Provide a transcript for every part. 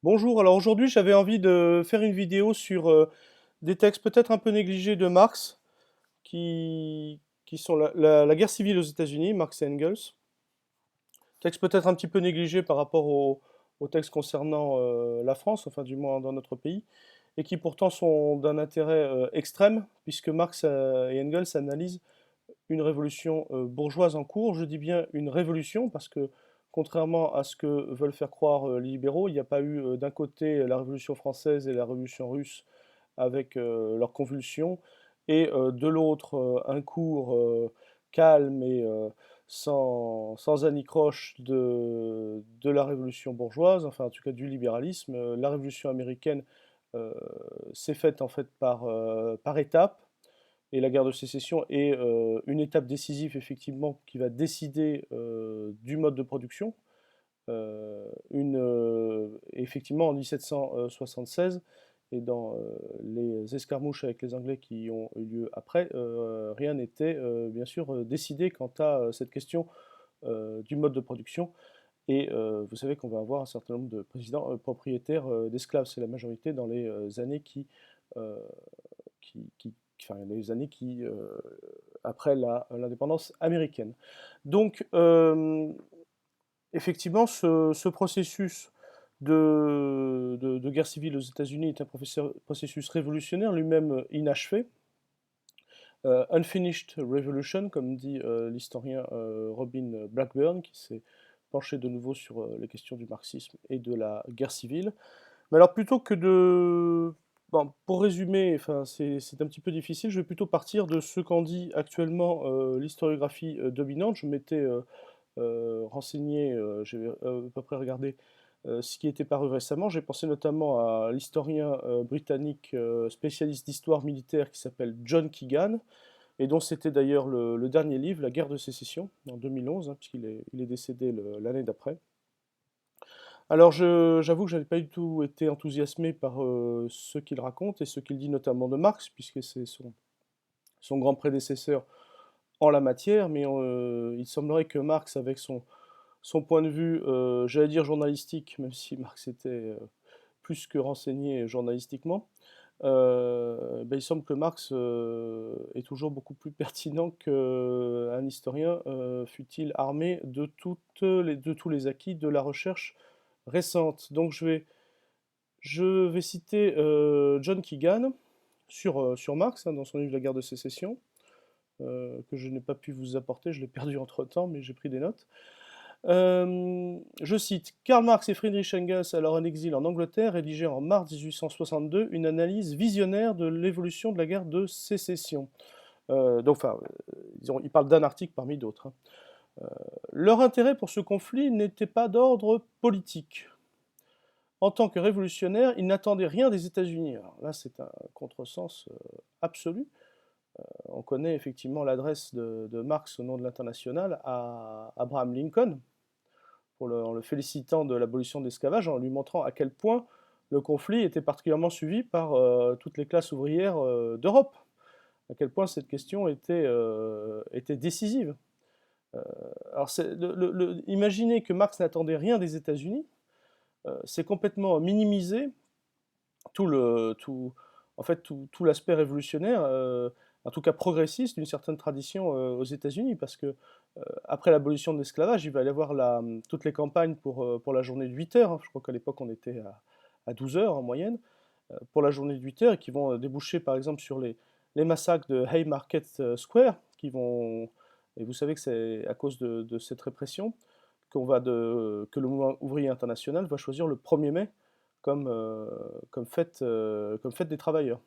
Bonjour, alors aujourd'hui j'avais envie de faire une vidéo sur des textes peut-être un peu négligés de Marx, qui sont la guerre civile aux États-Unis, Marx et Engels. Textes peut-être un petit peu négligés par rapport aux textes concernant la France, enfin du moins dans notre pays, et qui pourtant sont d'un intérêt extrême, puisque Marx et Engels analysent une révolution bourgeoise en cours. Je dis bien une révolution parce que, contrairement à ce que veulent faire croire les libéraux, il n'y a pas eu d'un côté la Révolution française et la Révolution russe avec leurs convulsions, et de l'autre un cours calme et sans anicroche de la Révolution bourgeoise, enfin en tout cas du libéralisme. La Révolution américaine euh, s'est faite en fait par étapes. Et la guerre de sécession est une étape décisive, effectivement, qui va décider du mode de production. Effectivement, en 1776, et dans les escarmouches avec les Anglais qui ont eu lieu après, rien n'était bien sûr décidé quant à cette question du mode de production. Et vous savez qu'on va avoir un certain nombre de présidents propriétaires d'esclaves. C'est la majorité dans les années euh, qui, enfin, les années après l'indépendance américaine. Donc, effectivement, ce processus de guerre civile aux États-Unis est un processus révolutionnaire, lui-même inachevé. Unfinished Revolution, comme dit l'historien Robin Blackburn, qui s'est penché de nouveau sur les questions du marxisme et de la guerre civile. Mais alors, plutôt que de... Bon, pour résumer, enfin, c'est un petit peu difficile, je vais plutôt partir de ce qu'en dit actuellement l'historiographie dominante. Je m'étais renseigné, j'ai à peu près regardé ce qui était paru récemment. J'ai pensé notamment à l'historien britannique spécialiste d'histoire militaire qui s'appelle John Keegan, et dont c'était d'ailleurs le dernier livre, La guerre de sécession, en 2011, hein, puisqu'il est décédé l'année d'après. Alors j'avoue que je n'avais pas du tout été enthousiasmé par ce qu'il raconte et ce qu'il dit notamment de Marx, puisque c'est son grand prédécesseur en la matière, mais il semblerait que Marx, avec son point de vue, j'allais dire journalistique, même si Marx était plus que renseigné journalistiquement, ben, il semble que Marx est toujours beaucoup plus pertinent qu'un historien, fût-il armé de tous les acquis de la recherche récente. Donc je vais citer John Keegan sur Marx, hein, dans son livre La guerre de sécession, que je n'ai pas pu vous apporter, je l'ai perdu entre-temps, mais j'ai pris des notes. Je cite Karl Marx et Friedrich Engels, alors en exil en Angleterre, rédigé en mars 1862, une analyse visionnaire de l'évolution de la guerre de sécession. Donc, enfin, ils parlent d'un article parmi d'autres, hein. Leur intérêt pour ce conflit n'était pas d'ordre politique. En tant que révolutionnaires, ils n'attendaient rien des États-Unis. Alors là, c'est un contresens absolu. On connaît effectivement l'adresse de Marx au nom de l'Internationale à Abraham Lincoln, en le félicitant de l'abolition de l'esclavage, en lui montrant à quel point le conflit était particulièrement suivi par toutes les classes ouvrières d'Europe, à quel point cette question était décisive. Euh, alors, imaginer que Marx n'attendait rien des États-Unis, c'est complètement minimiser tout le, tout, en fait, tout l'aspect révolutionnaire, en tout cas progressiste d'une certaine tradition aux États-Unis, parce que après l'abolition de l'esclavage, il va y avoir toutes les campagnes pour la journée de 8 heures, hein. Je crois qu'à l'époque on était à 12 heures en moyenne, pour la journée de 8 heures, et qui vont déboucher par exemple sur les massacres de Haymarket Square, et vous savez que c'est à cause de cette répression que le mouvement ouvrier international va choisir le 1er mai comme, comme fête des travailleurs.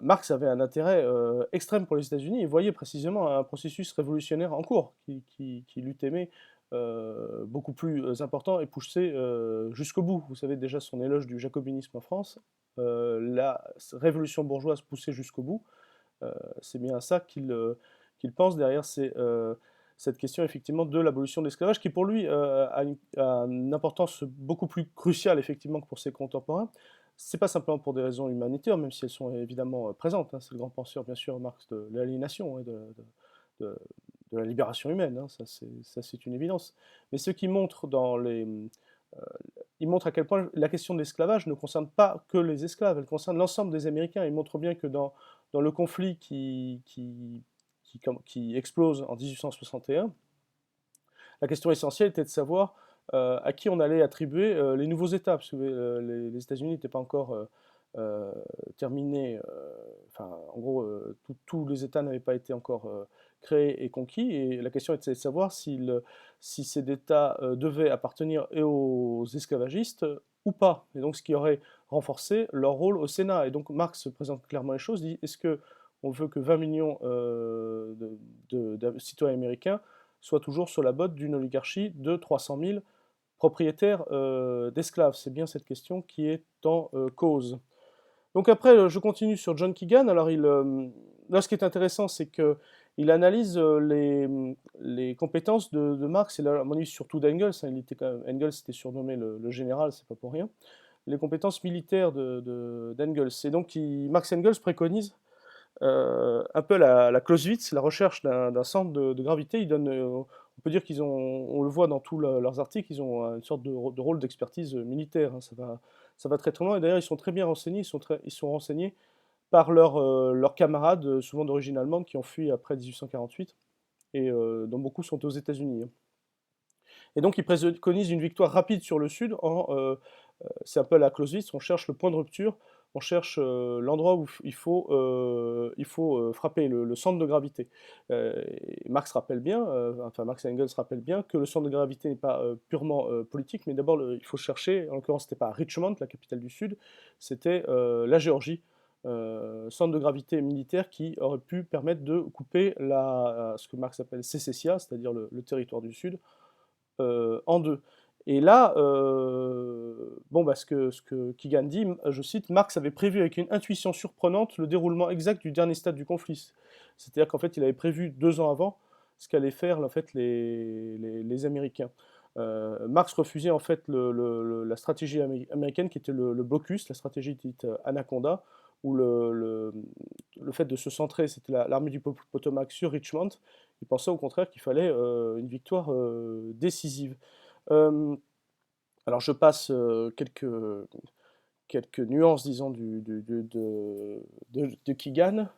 Marx avait un intérêt extrême pour les États-Unis et voyait précisément un processus révolutionnaire en cours qui l'eût aimé beaucoup plus important et poussé jusqu'au bout. Vous savez déjà son éloge du jacobinisme en France, la révolution bourgeoise poussée jusqu'au bout, c'est bien ça qu'il pense derrière cette question effectivement de l'abolition de l'esclavage, qui pour lui a une importance beaucoup plus cruciale effectivement que pour ses contemporains. C'est pas simplement pour des raisons humanitaires, même si elles sont évidemment présentes, hein. C'est le grand penseur, bien sûr, Marx, de l'aliénation et de- de la libération humaine, hein. Ça, c'est une évidence. Mais ce qui montre dans les... il montre à quel point la question de l'esclavage ne concerne pas que les esclaves, elle concerne l'ensemble des Américains. Il montre bien que dans le conflit qui explose en 1861, la question essentielle était de savoir à qui on allait attribuer les nouveaux États, parce que les États-Unis n'étaient pas encore terminés, enfin, en gros, tous les États n'avaient pas été encore créés et conquis, et la question était de savoir si ces États devaient appartenir aux esclavagistes ou pas, et donc ce qui aurait renforcé leur rôle au Sénat. Et donc Marx présente clairement les choses, dit est-ce que on veut que 20 millions de citoyens américains soient toujours sur la botte d'une oligarchie de 300 000 propriétaires d'esclaves? C'est bien cette question qui est en cause. Donc après, je continue sur John Keegan. Alors là, ce qui est intéressant, c'est qu'il analyse les compétences de Marx, et là, à mon avis, surtout d'Engels. Hein, Engels était surnommé le général, c'est pas pour rien. Les compétences militaires d'Engels. Et donc, Marx Engels préconise un peu la Clausewitz, la recherche d'un centre de gravité. On peut dire on le voit dans tous leurs articles, ils ont une sorte de rôle d'expertise militaire. Hein, ça va très très loin. Et d'ailleurs, ils sont très bien renseignés. Ils sont renseignés par leurs camarades, souvent d'origine allemande, qui ont fui après 1848, et dont beaucoup sont aux États-Unis. Hein. Et donc, ils préconisent une victoire rapide sur le Sud. C'est un peu la Clausewitz, on cherche le point de rupture, on cherche l'endroit où il faut frapper, le centre de gravité. Marx rappelle bien, enfin Marx et Engels rappellent bien que le centre de gravité n'est pas purement politique, mais d'abord il faut chercher, en l'occurrence c'était pas Richmond, la capitale du Sud, c'était la Géorgie, centre de gravité militaire qui aurait pu permettre de couper ce que Marx appelle sécessia, c'est-à-dire le territoire du Sud, en deux. Et là, bon, bah, ce que Keegan dit, je cite, Marx avait prévu avec une intuition surprenante le déroulement exact du dernier stade du conflit. C'est-à-dire qu'en fait, il avait prévu 2 ans avant ce qu'allaient faire en fait, les Américains. Marx refusait en fait la stratégie américaine qui était le blocus, la stratégie dite Anaconda, où le fait de se centrer, c'était l'armée du Potomac sur Richmond. Il pensait au contraire qu'il fallait une victoire décisive. Euh, alors je passe quelques nuances, disons, de Keegan,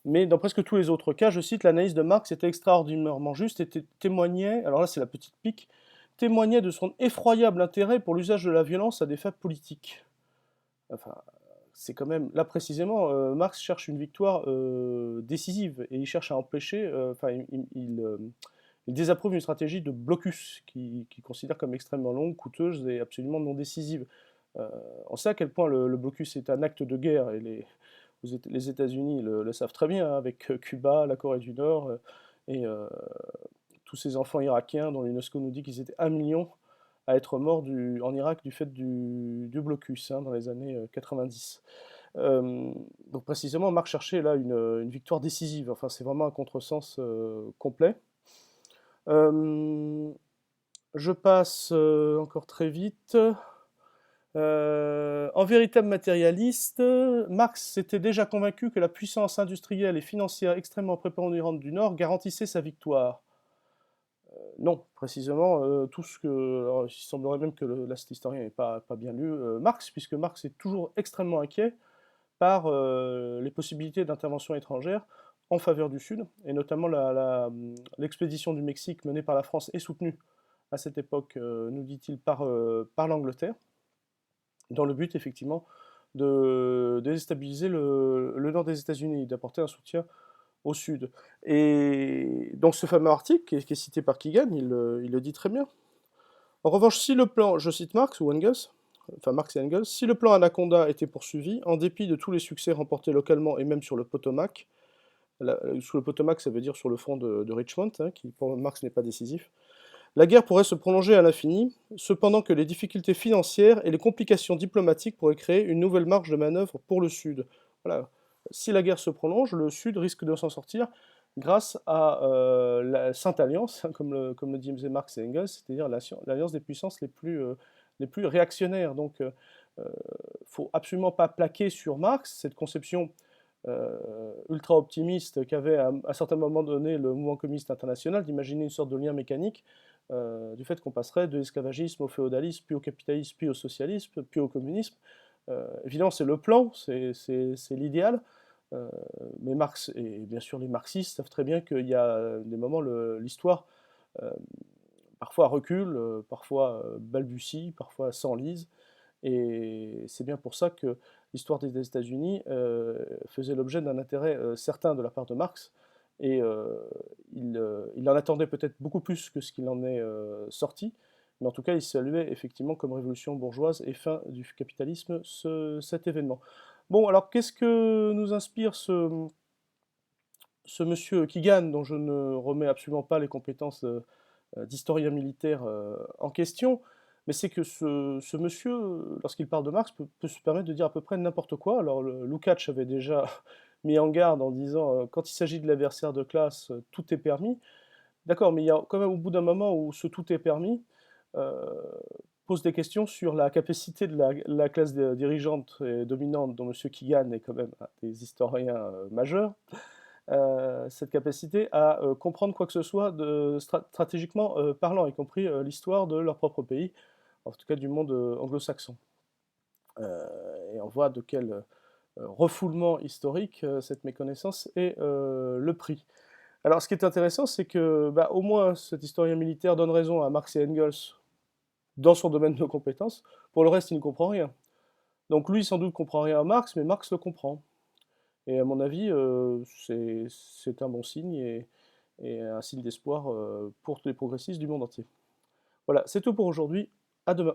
mais dans presque tous les autres cas, je cite, l'analyse de Marx était extraordinairement juste et témoignait, alors là c'est la petite pique, témoignait de son effroyable intérêt pour l'usage de la violence à des fins politiques. Enfin, c'est quand même, là précisément, Marx cherche une victoire décisive, et il cherche à empêcher, enfin, il désapprouve une stratégie de blocus qu'il considère comme extrêmement longue, coûteuse et absolument non décisive. On sait à quel point le blocus est un acte de guerre, et les États-Unis le savent très bien, hein, avec Cuba, la Corée du Nord, et tous ces enfants irakiens dont l'UNESCO nous dit qu'ils étaient 1 million à être morts en Irak du fait du blocus, hein, dans les années 90. Donc précisément, Marx cherchait là une victoire décisive. Enfin, c'est vraiment un contresens complet. Je passe encore très vite. En véritable matérialiste, Marx s'était déjà convaincu que la puissance industrielle et financière extrêmement prépondérante du Nord garantissait sa victoire. Non, précisément, tout ce que. Alors, il semblerait même que cet historien n'ait pas bien lu Marx, puisque Marx est toujours extrêmement inquiet par les possibilités d'intervention étrangère en faveur du Sud, et notamment l'expédition du Mexique menée par la France et soutenue à cette époque, nous dit-il, par l'Angleterre, dans le but effectivement de déstabiliser le nord des États-Unis, d'apporter un soutien au sud. Et donc ce fameux article, qui est cité par Keegan, il le dit très bien. En revanche, si le plan, je cite Marx ou Engels, enfin Marx et Engels, si le plan Anaconda était poursuivi, en dépit de tous les succès remportés localement et même sur le Potomac, sous le Potomac ça veut dire sur le front de Richmond, hein, qui pour Marx n'est pas décisif, la guerre pourrait se prolonger à l'infini, cependant que les difficultés financières et les complications diplomatiques pourraient créer une nouvelle marge de manœuvre pour le Sud. Voilà. Si la guerre se prolonge, le Sud risque de s'en sortir grâce à la Sainte Alliance, hein, comme le disaient Marx et Engels, c'est-à-dire l'alliance des puissances les plus réactionnaires. Donc, il ne faut absolument pas plaquer sur Marx cette conception ultra optimiste qu'avait à un certain moment donné le mouvement communiste international, d'imaginer une sorte de lien mécanique du fait qu'on passerait de l'esclavagisme au féodalisme, puis au capitalisme, puis au socialisme, puis au communisme. Évidemment, c'est le plan, c'est l'idéal, euh, mais Marx et bien sûr les marxistes savent très bien qu'il y a des moments, l'histoire euh, parfois recule, parfois balbutie, parfois s'enlise, et c'est bien pour ça que l'histoire des États-Unis faisait l'objet d'un intérêt certain de la part de Marx, et il en attendait peut-être beaucoup plus que ce qu'il en est sorti, mais en tout cas il saluait effectivement comme révolution bourgeoise et fin du capitalisme cet événement. Bon, alors qu'est-ce que nous inspire ce monsieur Keegan, dont je ne remets absolument pas les compétences d'historien militaire en question, mais c'est que ce monsieur, lorsqu'il parle de Marx, peut se permettre de dire à peu près n'importe quoi. Alors Lukács avait déjà mis en garde en disant quand il s'agit de l'adversaire de classe, tout est permis. D'accord, mais il y a quand même au bout d'un moment où ce tout est permis euh, pose des questions sur la capacité de la classe dirigeante et dominante, dont M. Keegan est quand même un des historiens majeurs, cette capacité à comprendre quoi que ce soit stratégiquement parlant, y compris l'histoire de leur propre pays, en tout cas du monde anglo-saxon. Et on voit de quel refoulement historique cette méconnaissance est le prix. Alors ce qui est intéressant, c'est que bah, au moins cet historien militaire donne raison à Marx et Engels dans son domaine de compétences. Pour le reste, il ne comprend rien. Donc lui, sans doute, comprend rien à Marx, mais Marx le comprend. Et à mon avis, c'est un bon signe et un signe d'espoir pour les progressistes du monde entier. Voilà, c'est tout pour aujourd'hui. À demain.